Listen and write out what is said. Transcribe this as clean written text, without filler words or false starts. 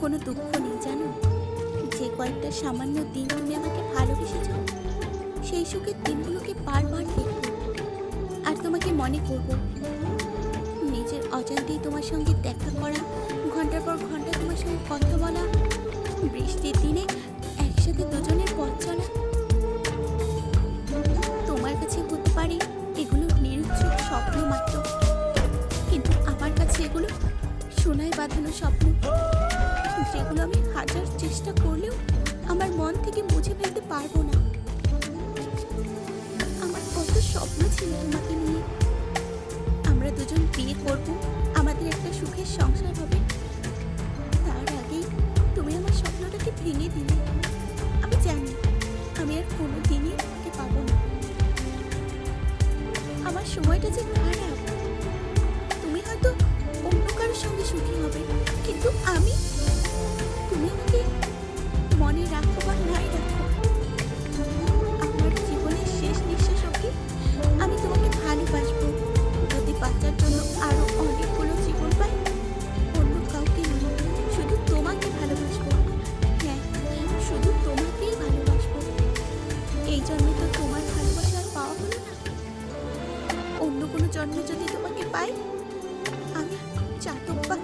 কোনো দুঃখ নেই জানো। যে কয়েকটা সামান্য দিন তুমি আমাকে ভালোবেসেছ, সেই সুখের দিনগুলোকে বারবার দেখব আর তোমাকে মনে করব। নিজের অজান্তেই তোমার সঙ্গে দেখা করা, ঘন্টার পর ঘন্টা তোমার সঙ্গে কথা বলা, বৃষ্টির দিনে একসাথে দুজনের পথ চলা। তোমার কাছে হতে পারে এগুলো নিরুৎসুক স্বপ্ন মাত্র, কিন্তু আমার কাছে এগুলো সোনায় বাঁধানো স্বপ্ন, যেগুলো আমি হাজার চেষ্টা করলেও আমার মন থেকে মুছে ফেলতে পারবো না। আমার কত স্বপ্ন ছিল তোমাকে নিয়ে। আমরা দুজন বিয়ে করব, আমাদের একটা সুখের সংসার হবে। তার আগেই তুমি আমার স্বপ্নটাকে ভেঙে দিলে। আমি জানি আমি আর কোনো দিনই তোমাকে পাবো না। আমার সময়টা যে খারাপ। তুমি হয়তো অন্য কারোর সঙ্গে সুখী হবে, কিন্তু আমি, তুমি আমাকে মনে রাখো বা নাই রাখো, আমার জীবনের শেষ নিঃশ্বাস অবধি আমি তোমাকে ভালোবাসবো। যদি বাঁচার জন্য আরো অনেকগুলো জীবন পাই, অন্য কাউকে নয়, শুধু তোমাকে ভালোবাসবো। হ্যাঁ, শুধু তোমাকেই ভালোবাসবো। এই জন্যে তো তোমার ভালোবাসা আর পাওয়া হলো না। অন্য কোনো জন্মে যদি তোমাকে পাই, আমি চাতক বা